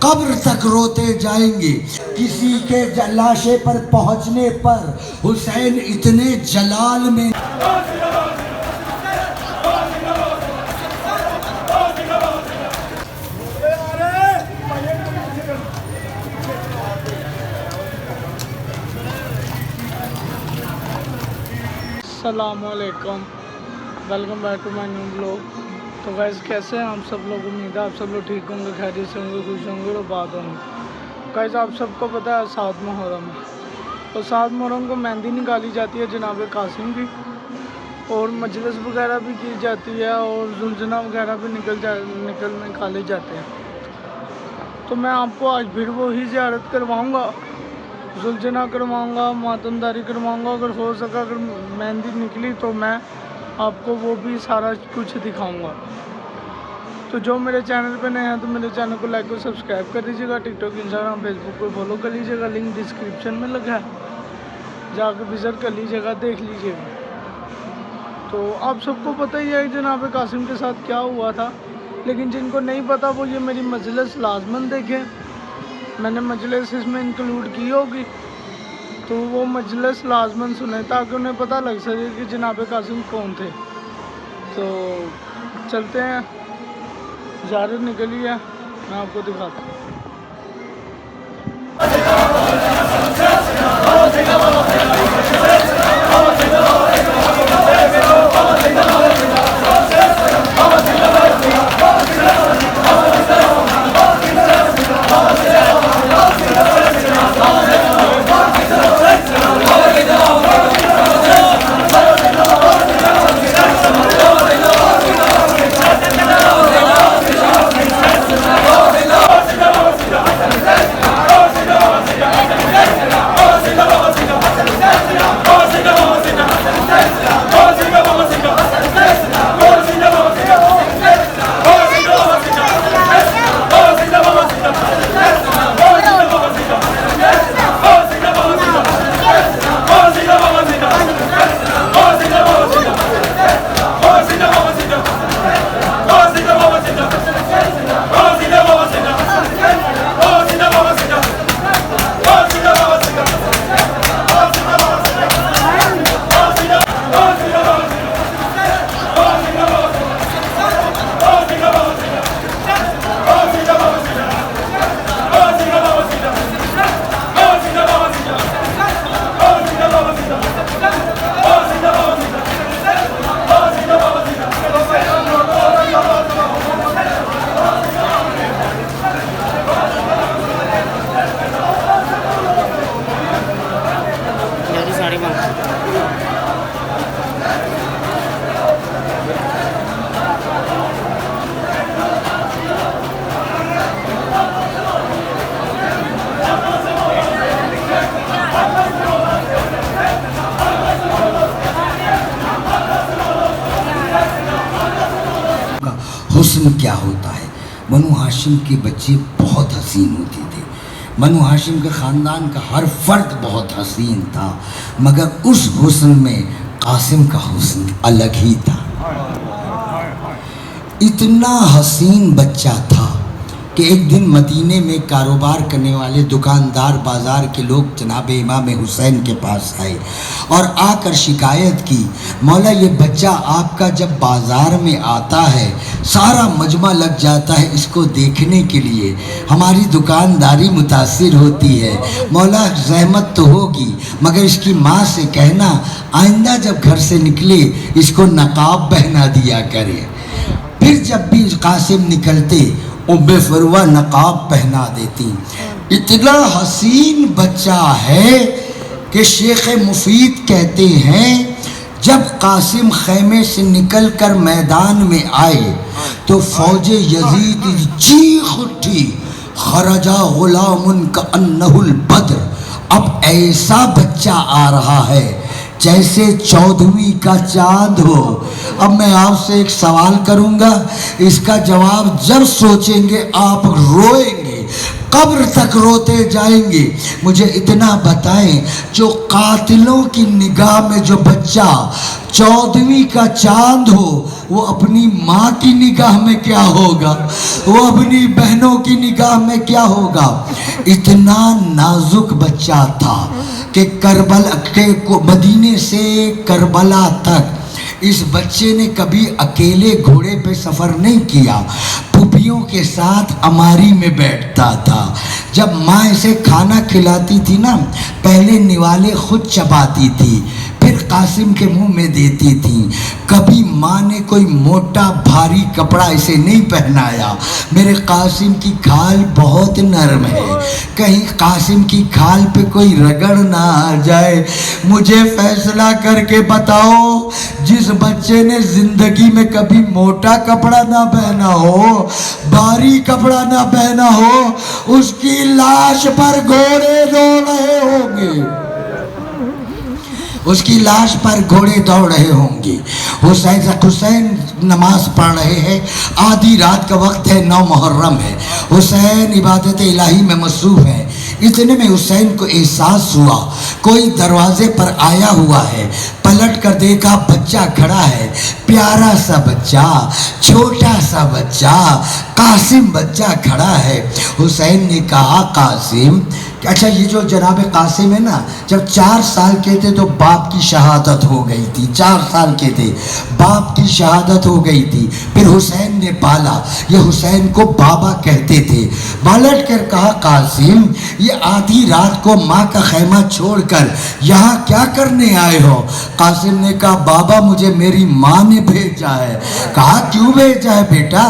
قبر تک روتے جائیں گے۔ کسی کے لاشے پر پہنچنے پر حسین اتنے جلال میں السلام علیکم، welcome back to my new blog. تو گائز کیسے ہیں آپ سب لوگ؟ امید ہے آپ سب لوگ ٹھیک ہوں گے، خیریت سے ہوں گے، خوش ہوں گے اور بات ہوں گے۔ گائز آپ سب کو پتہ ہے 7 محرم ہے، تو 7 محرم کو مہندی نکالی جاتی ہے جناب قاسم کی، اور مجلس وغیرہ بھی کی جاتی ہے، اور زلجنا وغیرہ بھی نکالے جاتے ہیں۔ تو میں آپ کو آج پھر وہی زیارت کرواؤں گا، زلجنا کرواؤں گا، ماتم داری کرواؤں گا، اگر ہو سکا اگر مہندی نکلی تو میں آپ کو وہ بھی سارا کچھ دکھاؤں گا۔ تو جو میرے چینل پہ نئے ہیں تو میرے چینل کو لائک اور سبسکرائب کر دیجیے گا، ٹک ٹاک، انسٹاگرام، فیس بک کو فالو کر لیجیے گا، لنک ڈسکرپشن میں لگا ہے، جا کے وزٹ کر لیجیے گا، دیکھ لیجیے گا۔ تو آپ سب کو پتہ ہی ہے جناب قاسم کے ساتھ کیا ہوا تھا، لیکن جن کو نہیں پتہ وہ یہ میری مجلس لازماً دیکھیں، میں نے مجلس اس میں انکلوڈ کی ہوگی، تو وہ مجلس لازماً سنیں تاکہ انہیں پتہ لگ سکے کہ جناب قاسم کون تھے۔ تو چلتے ہیں، زیارت نکلی ہے، میں آپ کو دکھاتا ہوں۔ حسن کیا ہوتا ہے۔ بنو ہاشم کے بچے بہت حسین ہوتے تھے، بنو ہاشم کے خاندان کا ہر فرد بہت حسین تھا، مگر اس حسن میں قاسم کا حسن الگ ہی تھا۔ اتنا حسین بچہ تھا کہ ایک دن مدینے میں کاروبار کرنے والے دکاندار بازار کے لوگ جناب امام حسین کے پاس آئے اور آ کر شکایت کی، مولا یہ بچہ آپ کا جب بازار میں آتا ہے سارا مجمع لگ جاتا ہے اس کو دیکھنے کے لیے، ہماری دکانداری متاثر ہوتی ہے، مولا زحمت تو ہوگی مگر اس کی ماں سے کہنا آئندہ جب گھر سے نکلے اس کو نقاب پہنا دیا کرے۔ پھر جب بھی قاسم نکلتے ام فروہ نقاب پہنا دیتی۔ اتنا حسین بچہ ہے کہ شیخ مفید کہتے ہیں جب قاسم خیمے سے نکل کر میدان میں آئے تو فوج یزید چیخ اٹھی، خرجا غلام کأنہ البدر، اب ایسا بچہ آ رہا ہے جیسے 14ویں کا چاند ہو۔ اب میں آپ سے ایک سوال کروں گا، اس کا جواب جب سوچیں گے آپ روئیں گے، قبر تک روتے جائیں گے۔ مجھے اتنا بتائیں، جو قاتلوں کی نگاہ میں جو بچہ 14ویں کا چاند ہو وہ اپنی ماں کی نگاہ میں کیا ہوگا؟ वो अपनी बहनों की निगाह में क्या होगा। इतना नाजुक बच्चा था कि करबला के मदीने से करबला तक इस बच्चे ने कभी अकेले घोड़े पे सफ़र नहीं किया, पुपियों के साथ अमारी में बैठता था। जब माँ इसे खाना खिलाती थी ना, पहले निवाले खुद चबाती थी, फिर कासिम के मुंह में देती थी। कभी माँ ने कोई मोटा भारी कपड़ा इसे नहीं पहनाया। मेरे कासिम की खाल बहुत नरम है, कहीं कासिम की खाल पे कोई रगड़ ना आ जाए। मुझे फैसला करके बताओ, जिस बच्चे ने जिंदगी में कभी मोटा कपड़ा ना पहना हो, भारी कपड़ा ना पहना हो, उसकी लाश पर घोड़े दौड़ रहे होंगे, उसकी लाश पर घोड़े दौड़ रहे होंगे। हुसैन नमाज पढ़ रहे हैं, आधी रात का वक्त है, 9 मुहर्रम है। हुसैन इबादत इलाही में मसरूफ है। इतने में हुसैन को एहसास हुआ कोई दरवाजे पर आया हुआ है। पलट कर देखा, बच्चा खड़ा है, प्यारा सा बच्चा, छोटा सा बच्चा, कासिम बच्चा खड़ा है। हुसैन ने कहा, कासिम, अच्छा ये जो जनाब कासिम है ना, जब 4 साल के थे तो बाप की शहादत हो गई थी। 4 साल के थे, बाप की शहादत हो गई थी। फिर हुसैन ने पाला, ये हुसैन को बाबा कहते थे। पलट कर कहा, कासिम, ये आधी रात को माँ का खैमा छोड़कर यहाँ क्या करने आए हो। कासिम ने कहा, बाबा मुझे मेरी माँ ने भेजा है। कहा, क्यों भेजा है बेटा।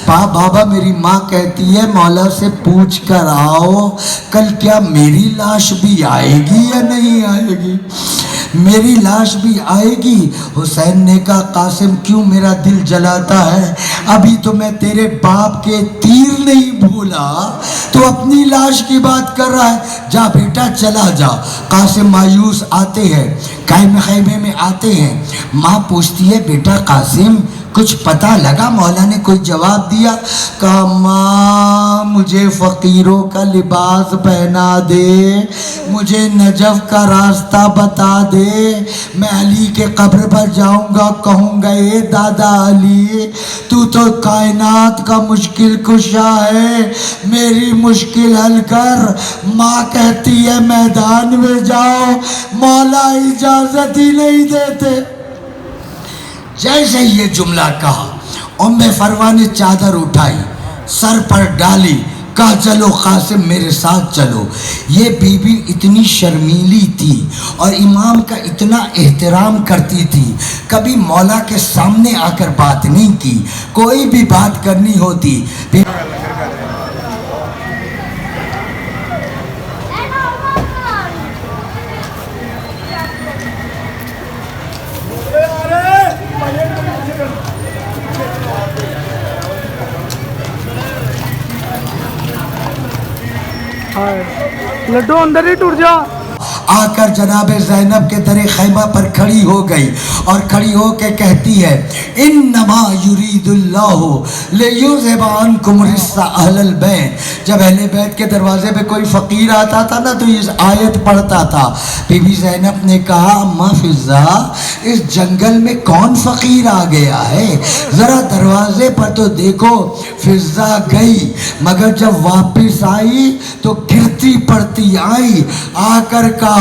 बाबा मेरी माँ कहती है मौला से पूछ कर आओ कल क्या मेरी लाश भी आएगी या नहीं आएगी, मेरी लाश भी आएगी। हुसैन ने कहा, कासिम क्यों मेरा दिल जलाता है, अभी तो मैं तेरे बाप के तीर नहीं भूला, तो अपनी लाश की बात कर रहा है। जा बेटा चला जा। कासिम मायूस आते हैं, खैमे में आते हैं। माँ पूछती है, बेटा कासिम कुछ पता लगा। मौला ने कोई जवाब दिया। कहा, माँ मुझे फ़कीरों का लिबास पहना दे, मुझे नजफ का रास्ता बता दे, मैं अली के कब्र पर जाऊंगा, कहूँगा ए दादा अली तू तो कायनात का मुश्किल कुशा है, मेरी मुश्किल हल कर। माँ कहती है मैदान में जाओ, मौला इजाज़त ही नहीं देते। जैसे ये जुमला कहा, उम्मे फरवा ने चादर उठाई, सर पर डाली, कहा चलो कासिम मेरे साथ चलो। ये बीबी इतनी शर्मीली थी और इमाम का इतना एहतराम करती थी, कभी मौला के सामने आकर बात नहीं की। कोई भी बात करनी होती, लड्डू अंदर ही टूट जा। आकर जनाब ज़ैनब के दरे खैमा पर खड़ी हो गई और खड़ी हो के कहती है, इन्नमा युरीदुल्लाहु लियुज़हिबा अन्कुम रिस्सा अहलल बैत। जब अहले बैत के दरवाजे पे कोई फ़कीर आता था ना तो इस आयत पढ़ता था। बीबी ज़ैनब ने कहा, अम्मा फ़िज़ा इस जंगल में कौन फ़कीर आ गया है, ज़रा दरवाजे पर तो देखो। फ़िज़ा गई, मगर जब वापस आई तो गिरती पड़ती आई। आकर कहा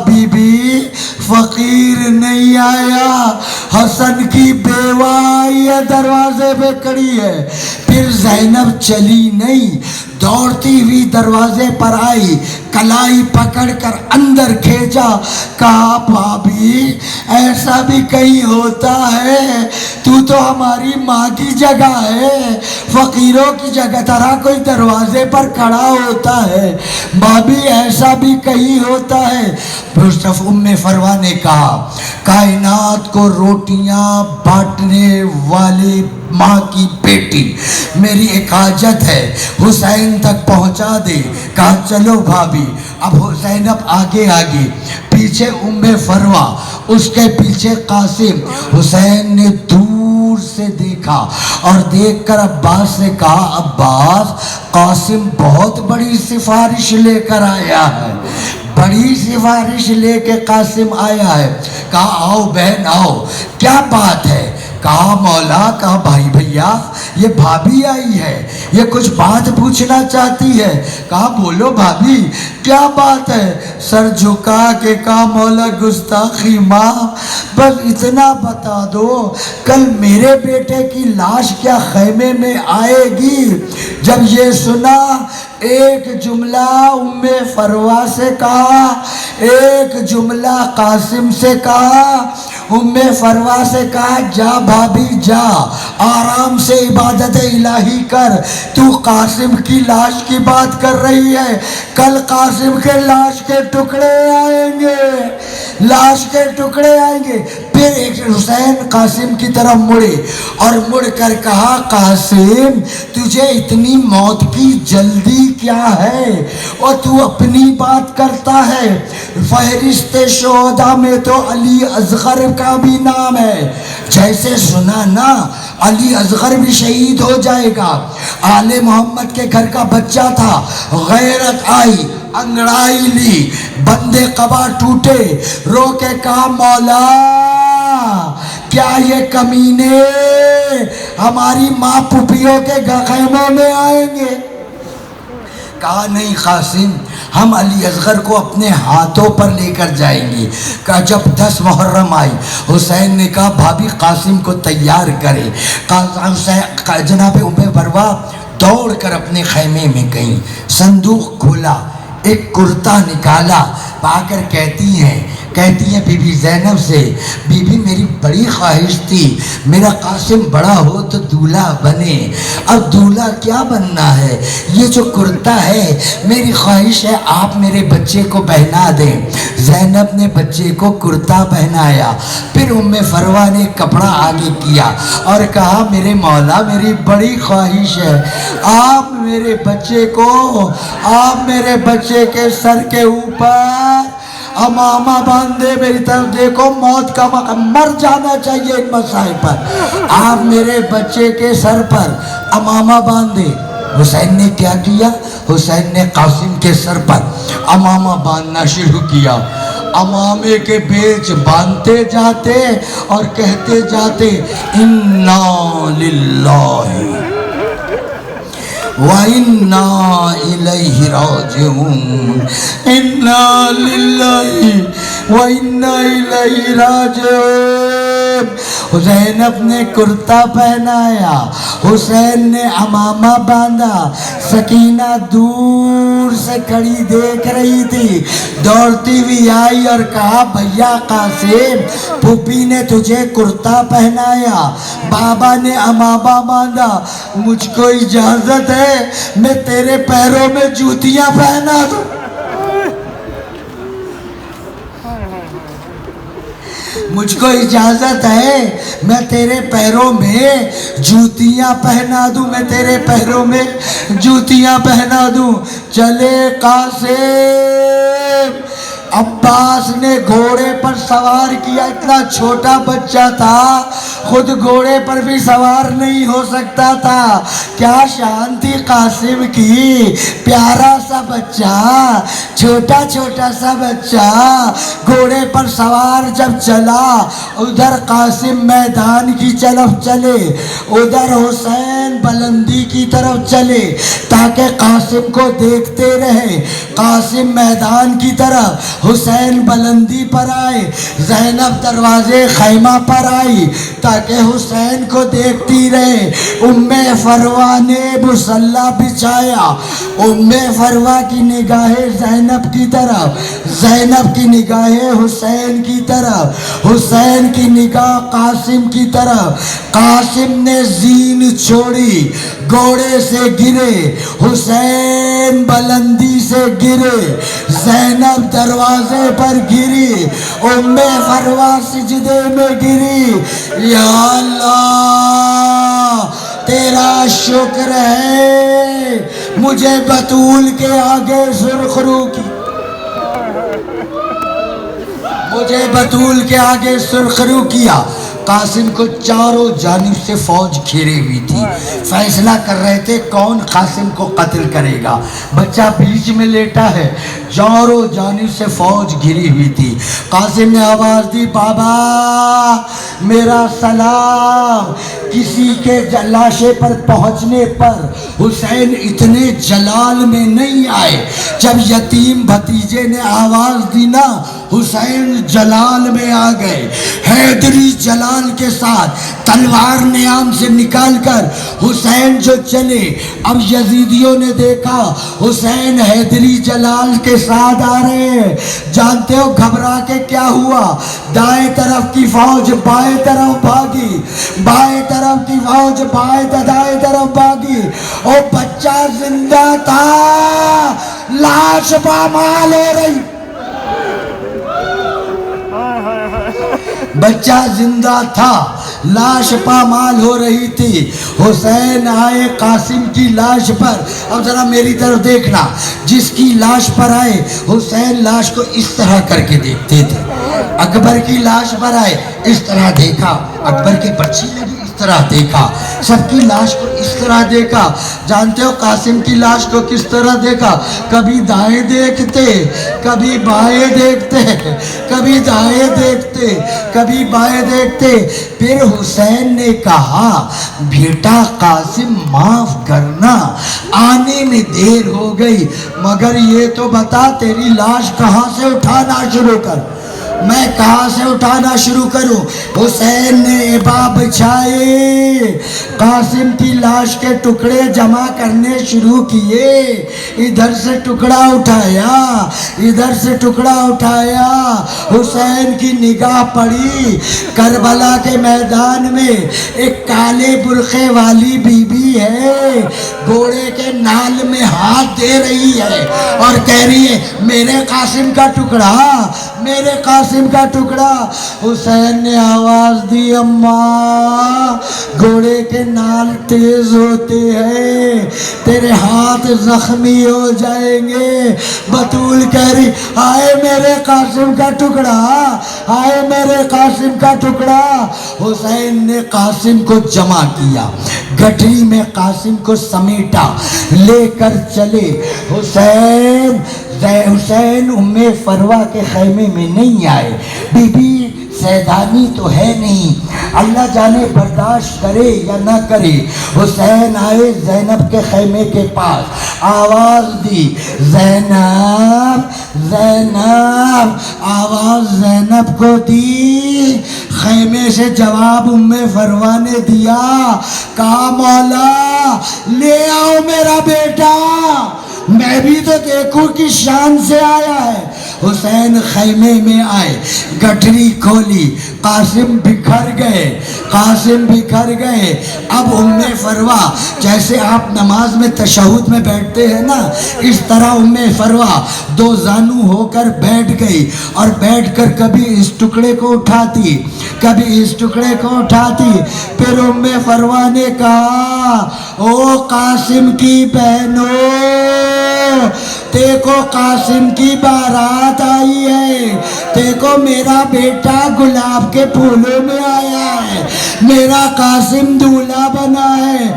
बीबी फकीर नहीं आया, हसन की बेवा आई है, दरवाजे पे खड़ी है। फिर ज़ैनब चली नहीं, दौड़ती हुई दरवाजे पर आई, कलाई पकड़कर अंदर खींचा। कहा, भाभी ऐसा भी कहीं होता है, तू तो हमारी माँ की जगह है, फकीरों की जगह तरह कोई दरवाजे पर खड़ा होता है, भाभी ऐसा भी कहीं होता है। मुस्तफ़ उम्मे फरवा ने कहा, कायनात को रोटियां बांटने वाली माँ की बेटी, मेरी एक हाजत है, हुसैन तक पहुंचा दे। कहा चलो भाभी। अब हुसैन अब आगे आगे, पीछे उम्मे फरवा, उसके पीछे कासिम। हुसैन ने दूर से देखा और देखकर अब्बास से कहा, अब्बास कासिम बहुत बड़ी सिफारिश लेकर आया है, बड़ी सिफारिश लेके कासिम आया है। कहा, आओ बहन आओ, क्या बात है। कहा, मौला, कहा भाई भैया یہ بھابھی آئی ہے، یہ کچھ بات پوچھنا چاہتی ہے۔ کہا بولو بھابھی کیا بات ہے؟ سر جھکا کے کہا مولا گستاخی معاف، بس اتنا بتا دو کل میرے بیٹے کی لاش کیا خیمے میں آئے گی؟ جب یہ سنا ایک جملہ ام فروا سے کہا، ایک جملہ قاسم سے کہا۔ ام فروا سے کہا جا بھابھی جا، آرام سے عبادت الہی کر، تو قاسم کی لاش کی بات کر رہی ہے، کل قاسم کے لاش کے ٹکڑے آئیں گے، لاش کے ٹکڑے آئیں گے۔ پھر ایک حسین قاسم کی طرف مڑے اور مڑ کر کہا قاسم تجھے اتنی موت کی جلدی کیا ہے اور تو اپنی بات کرتا ہے؟ فہرست شہداء میں تو علی اصغر کا بھی نام ہے، جیسے سنا نا علی اصغر بھی شہید ہو جائے گا۔ آل محمد کے گھر کا بچہ تھا، غیرت آئی، انگڑائی لی، بندے قبا ٹوٹے، رو کے کہا مولا کیا یہ کمینے ہماری ماں پھوپھیوں کے خیموں میں آئیں گے؟ کہا نہیں قاسم، ہم علی اصغر کو اپنے ہاتھوں پر لے کر جائیں گے۔ کہا جب 10 محرم آئی، حسین نے کہا بھابھی قاسم کو تیار کرے۔ جناب ام فروا دوڑ کر اپنے خیمے میں گئیں، صندوق کھولا، ایک کرتا نکالا، پا کر کہتی ہیں بی بی زینب سے، بی بی میری بڑی خواہش تھی میرا قاسم بڑا ہو تو دولہا بنے، اب دولہا کیا بننا ہے، یہ جو کرتا ہے میری خواہش ہے آپ میرے بچے کو پہنا دیں۔ زینب نے بچے کو کرتا پہنایا، پھر ام فروا نے کپڑا آگے کیا اور کہا میرے مولا میری بڑی خواہش ہے آپ میرے بچے کے سر کے اوپر امامہ باندھے، میری طرف دیکھو موت کا مر جانا چاہیے ان مسائل پر، آپ میرے بچے کے سر پر امامہ باندھے۔ حسین نے کیا کیا؟ حسین نے قاسم کے سر پر امامہ باندھنا شروع کیا، امامے کے بیچ باندھتے جاتے اور کہتے جاتے انا للہ وَإِنَّا إِلَيْهِ رَاجِعُونَ، اِنَّا لِلَّهِ وَإِنَّا إِلَيْهِ رَاجِعُونَ۔ زینب نے کرتا پہنایا، حسین نے امامہ باندھا، سکینہ دور سے کھڑی دیکھ رہی تھی، دوڑتی ہوئی آئی اور کہا بھیا قاسم پھوپھی نے تجھے کرتا پہنایا، بابا نے امامہ باندھا، مجھ کو اجازت ہے میں تیرے پیروں میں جوتیاں پہنا دوں؟ مجھ کو اجازت ہے میں تیرے پیروں میں جوتیاں پہنا دوں، میں تیرے پیروں میں جوتیاں پہنا دوں؟ چلے قاسم۔ عباس نے گھوڑے پر سوار کیا، اتنا چھوٹا بچہ تھا خود گھوڑے پر بھی سوار نہیں ہو سکتا تھا، کیا شان تھی قاسم کی، پیارا سا بچہ، چھوٹا سا بچہ گھوڑے پر سوار جب چلا، ادھر قاسم میدان کی طرف چلے، ادھر حسین بلندی کی طرف چلے تاکہ قاسم کو دیکھتے رہے، قاسم میدان کی طرف، حسین بلندی پر آئے، زینب دروازے خیمہ پر آئی تاکہ حسین کو دیکھتی رہے۔ ام فروا نے مصلی بچھایا، ام فروا کی نگاہیں زینب کی طرف، زینب کی نگاہیں حسین کی طرف، حسین کی نگاہ قاسم کی طرف۔ قاسم نے زین چھوڑی، گھوڑے سے گرے، حسین بلندی سے گرے، زینب دروازے پر گری، ام فروا سجدے میں گری۔ یا اللہ تیرا شکر ہے مجھے بطول کے آگے سرخرو کی، مجھے بطول کے آگے سرخرو کیا۔ قاسم کو چاروں جانب سے فوج گھیرے ہوئی تھی، فیصلہ کر رہے تھے کون قاسم کو قتل کرے گا، بچہ بیچ میں لیٹا ہے، چاروں جانب سے فوج گھری ہوئی تھی۔ قاسم نے آواز دی بابا میرا سلام، किसी के लाशे पर पहुंचने पर हुसैन इतने जलाल में नहीं आए। जब यतीम भतीजे ने आवाज दी ना, हुसैन जलाल में आ गए। हैदरी जलाल के साथ तलवार नियाम से निकालकर हुसैन जो चले, अब यजीदियों ने देखा हुसैन हैदरी जलाल के साथ आ रहे हैं। जानते हो घबरा के क्या हुआ? दाएं तरफ की फौज बाएं तरफ भागी, बाएं तरफ की फौज दाएं तरफ भागी। और बच्चा जिंदा था, लाश पामाल हो रही। बच्चा जिंदा था, लाश पामाल हो रही थी। हुसैन आए कासिम की लाश पर। अब जरा मेरी तरफ देखना, जिसकी लाश पर आए हुसैन लाश को इस तरह करके देखते थे। अकबर की लाश पर आए इस तरह देखा, अकबर की पर्ची लगी इस तरह देखा, सबकी लाश को इस तरह देखा। जानते हो कासिम की लाश को किस तरह देखा? कभी दाएं देखते, कभी बाएं देखते, कभी दाएं देखते, कभी बाएं देखते। फिर हुसैन ने कहा, बेटा कासिम माफ करना, आने में देर हो गई, मगर ये तो बता तेरी लाश कहाँ से उठाना शुरू कर, मैं कहाँ से उठाना शुरू करूं? हुसैन ने इबा बिछाए, कासिम की लाश के टुकड़े जमा करने शुरू किए। इधर से टुकड़ा उठाया, इधर से टुकड़ा उठाया। हुसैन की निगाह पड़ी, करबला के मैदान में एक काले बुरखे वाली बीबी है, घोड़े के नाल में हाथ दे रही है और कह रही है, मेरे कासिम का टुकड़ा, मेरे कासिम का टुकड़ा। हुसैन ने आवाज दी, अम्मा घोड़े के नाल तेज होते हैं, तेरे हाथ जख्मी हो जाएंगे। बतूल कह रही, आए मेरे कासिम का टुकड़ा, आए मेरे कासिम का टुकड़ा। हुसैन ने कासिम को जमा किया, गठरी में कासिम को समेटा, लेकर चले। हुसैन उम्मे फरवा के खैमे में नहीं आए। बीबी सैदानी तो है नहीं, अल्लाह जाने बर्दाश्त करे या ना करे। हुसैन आए ज़ैनब के खैमे के पास, आवाज दी, ज़ैनब ज़ैनब, आवाज ज़ैनब को दी। खैमे से जवाब उम्मे फरवा ने दिया, कहा मौला ले आओ मेरा बेटा, मैं भी तो देखूं कि शान से आया है। हुसैन खैमे में आए, गठरी खोली, कासिम बिखर गए, कासिम बिखर गए। अब उम्मे फरवा, जैसे आप नमाज में तशहुद में बैठते हैं ना, इस तरह उम्मे फरवा दो जानू होकर बैठ गई और बैठकर कभी इस टुकड़े को उठाती, कभी इस टुकड़े को उठाती। फिर उम्मे फरवा ने कहा, ओ कासिम की बहनों, देखो कासिम की बारात आई है, देखो मेरा बेटा गुलाब के फूलों में आया है, मेरा कासिम दूल्हा बना है,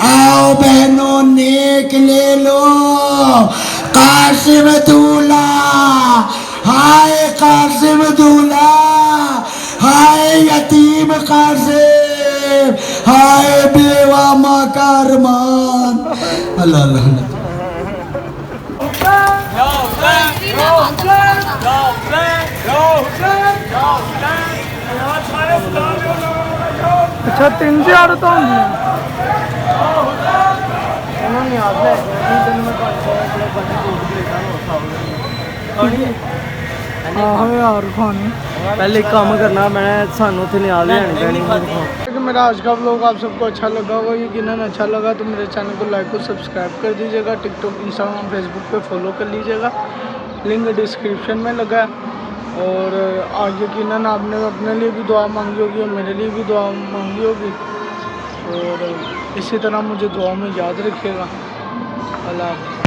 आओ बहनों नेक ले लो, कासिम दूल्हा, हाय कासिम दूल्हा, हाय यतीम कासिम, हाय बेवा माँ का अरमान। अल्लाह अल्लाह। अच्छा 3 से 8 तो पहले काम करना, मैं सानू थे नियाल लेनी पैनी। मेरा आज का व्लॉग आप सबको अच्छा लगा होगा, यकीनन अच्छा लगा तो मेरे चैनल को लाइक और सब्सक्राइब कर दीजिएगा। टिकटॉक, इंस्टाग्राम, फेसबुक पे फॉलो कर लीजिएगा, लिंक डिस्क्रिप्शन में लगा है। और आज यकीनन आपने अपने लिए भी दुआ मांगी होगी और मेरे लिए भी दुआ मांगी होगी, और इसी तरह मुझे दुआ में याद रखिएगा। अल्लाह हाफ़िज़।